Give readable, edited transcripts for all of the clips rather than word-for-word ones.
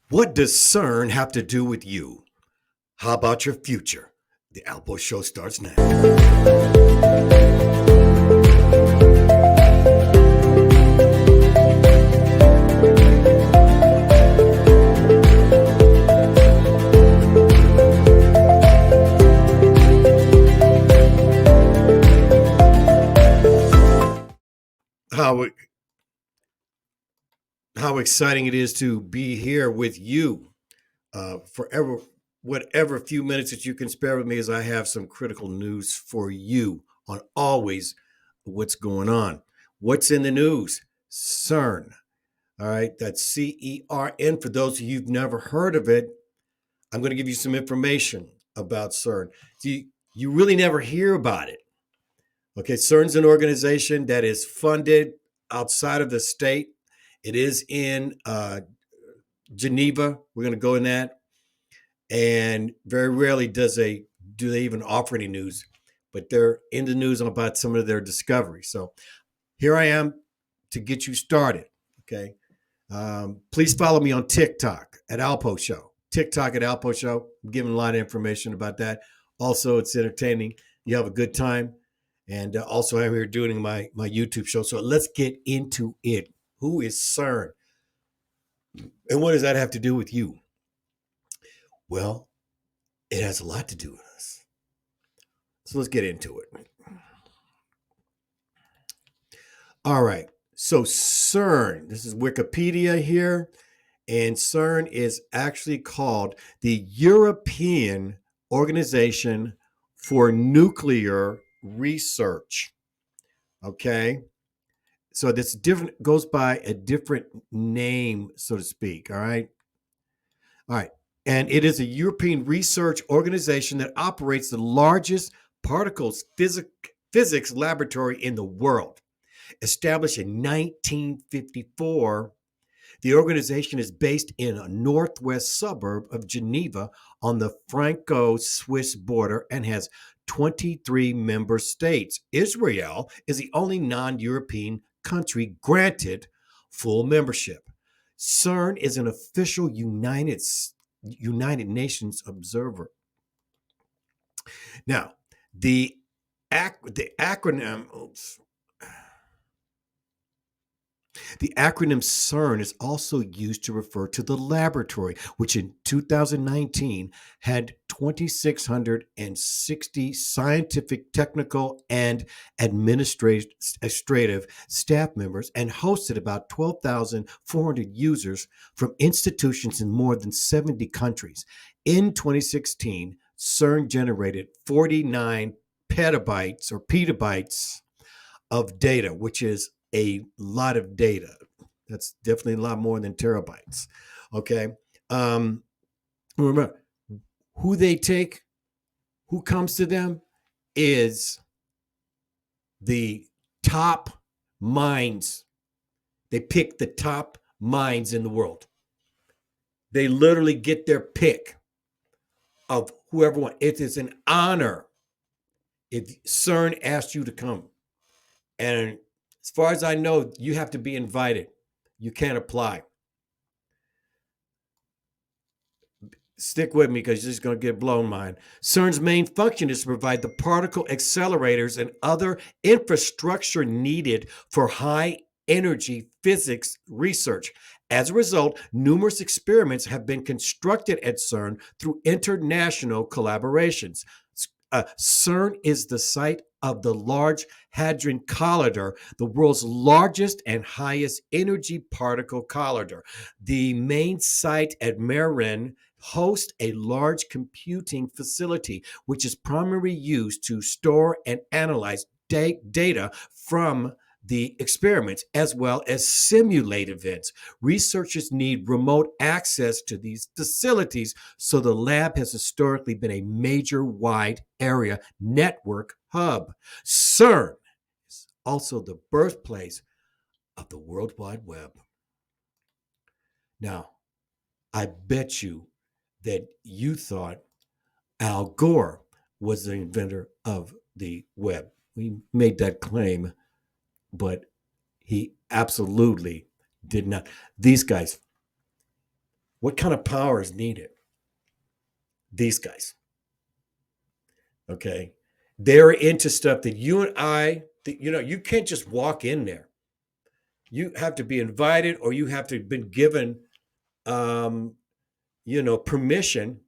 What does CERN have to do with you? How about your future? The Alpo Show starts now. How how exciting it is to be here with you forever, whatever few minutes that you can spare with me, as I have some critical news for you on always what's going on. What's in the news? CERN. All right, that's CERN. For those of you who've never heard of it, I'm going to give you some information about CERN. You really never hear about it. Okay, CERN's an organization that is funded outside of the state. It is in Geneva. We're going to go in that, and very rarely do they even offer any news, but they're in the news about some of their discoveries. So here I am to get you started. Okay, please follow me on TikTok at Alpo Show. TikTok at Alpo Show. I'm giving a lot of information about that. Also, it's entertaining. You have a good time. And also, I'm here doing my YouTube show. So let's get into it. Who is CERN? And what does that have to do with you? Well, it has a lot to do with us. So let's get into it. All right. So CERN, this is Wikipedia here. And CERN is actually called the European Organization for Nuclear Research. Okay. So this different goes by a different name, so to speak. All right. All right. And it is a European research organization that operates the largest particles physics laboratory in the world. Established in 1954, the organization is based in a northwest suburb of Geneva on the Franco-Swiss border and has 23 member states. Israel is the only non-European country granted full membership. CERN is an official United Nations observer. Now, the acronym, oops, the acronym CERN is also used to refer to the laboratory, which in 2019 had 2,660 scientific, technical, and administrative staff members and hosted about 12,400 users from institutions in more than 70 countries. In 2016, CERN generated 49 petabytes or petabytes of data, which is a lot of data. That's definitely a lot more than terabytes. Okay. Remember, who comes to them is the top minds. They pick the top minds in the world. They literally get their pick of whoever wants. It is an honor if CERN asked you to come. And as far as I know, you have to be invited. You can't apply. Stick with me because you're just going to get blown mind. CERN's main function is to provide the particle accelerators and other infrastructure needed for high energy physics research. As a result, numerous experiments have been constructed at CERN through international collaborations. CERN is the site of the Large Hadron Collider, the world's largest and highest energy particle collider. The main site at Marin hosts a large computing facility, which is primarily used to store and analyze data from the experiments as well as simulate events. Researchers need remote access to these facilities, so the lab has historically been a major wide area network hub. CERN is also the birthplace of the World Wide Web. Now, I bet you that you thought Al Gore was the inventor of the web. We made that claim, but he absolutely did not. These guys, What kind of power is needed? These guys. Okay. They're into stuff that you and I, that, you can't just walk in there. You have to be invited, or you have to have been given, um, permission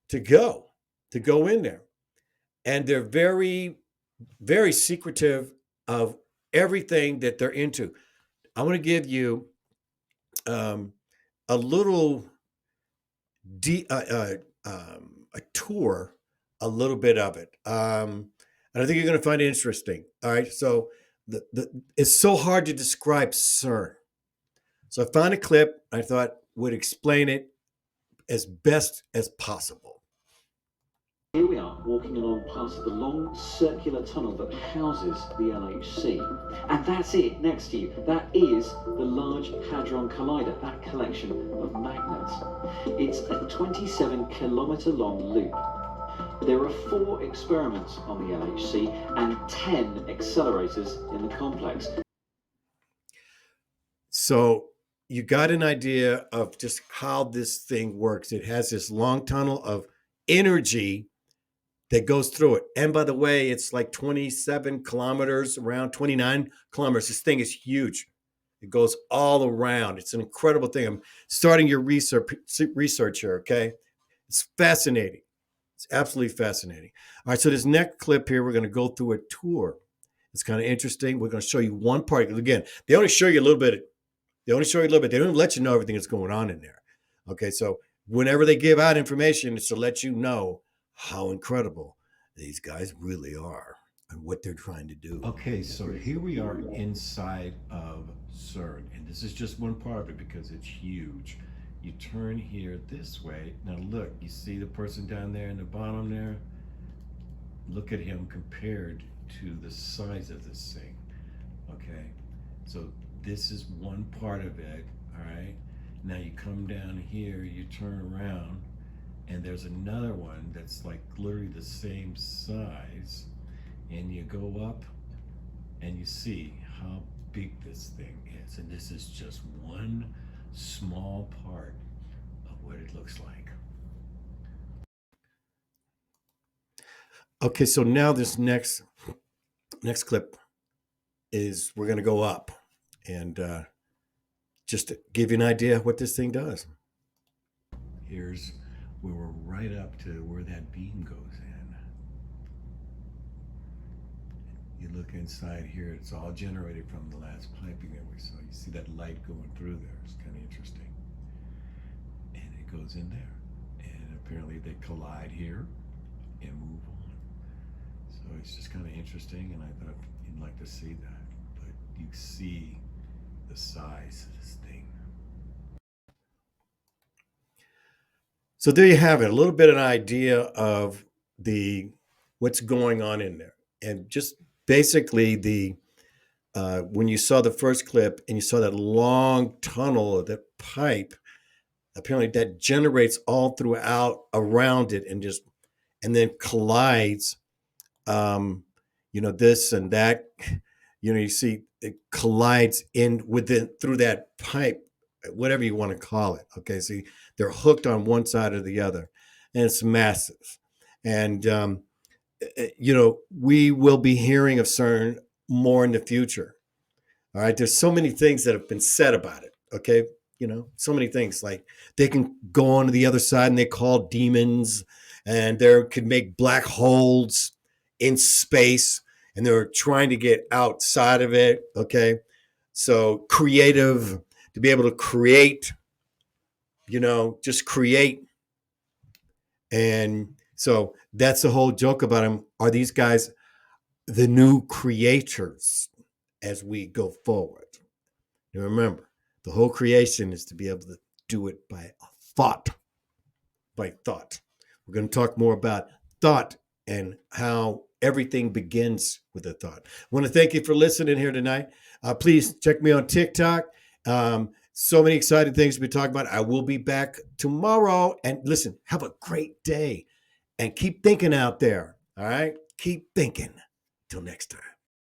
to go in there. And they're very, very secretive of everything that they're into. I want to give you um, a little a tour, a little bit of it, and I think you're going to find it interesting. All right, so it's so hard to describe CERN. So I found a clip I thought would explain it as best as possible. Here we are, walking along past the long circular tunnel that houses the LHC. And that's it next to you. That is the Large Hadron Collider, that collection of magnets. It's a 27-kilometre long loop. There are 4 experiments on the LHC and 10 accelerators in the complex. So you got an idea of just how this thing works. It has this long tunnel of energy that goes through it. And by the way, it's like 27 kilometers, around 29 kilometers. This thing is huge. It goes all around. It's an incredible thing. I'm starting your research here, okay? It's fascinating. It's absolutely fascinating. All right, so this next clip here, we're going to go through a tour. It's kind of interesting. We're going to show you one part. Again, they only show you a little bit. They only show you a little bit. They don't even let you know everything that's going on in there. Okay, so whenever they give out information, it's to let you know how incredible these guys really are and what they're trying to do. Okay, so here we are inside of CERN, and this is just one part of it because it's huge. You turn here this way. Now look, you see the person down there in the bottom there? Look at him compared to the size of this thing. Okay, so this is one part of it, all right? Now you come down here, you turn around, and there's another one that's like literally the same size, and you go up and you see how big this thing is. And this is just one small part of what it looks like. Okay, so now this next clip is we're going to go up and just to give you an idea of what this thing does. Here's where we're right up to where that beam goes in. You look inside here, it's all generated from the last piping that we saw. You see that light going through there. It's kind of interesting. And it goes in there. And apparently they collide here and move on. So it's just kind of interesting, and I thought you'd like to see that. But you see the size of this thing. So there you have it, a little bit of an idea of what's going on in there. And just basically when you saw the first clip and you saw that long tunnel of that pipe, apparently that generates all throughout around it and then collides, this and that, you see it collides through that pipe, whatever you want to call it. Okay, so they're hooked on one side or the other, and it's massive. And we will be hearing of CERN more in the future. All right, there's so many things that have been said about it. Okay, so many things, like they can go on to the other side and they call demons, and they could make black holes in space, and they're trying to get outside of it. Okay, so creative, to be able to create, just create. And so that's the whole joke about them. Are these guys the new creators as we go forward? Now remember, the whole creation is to be able to do it by thought. By thought. We're going to talk more about thought and how everything begins with a thought. I want to thank you for listening here tonight. Please check me on TikTok. So many exciting things to be talking about. I will be back tomorrow. And listen, have a great day and keep thinking out there. All right? Keep thinking. Till next time.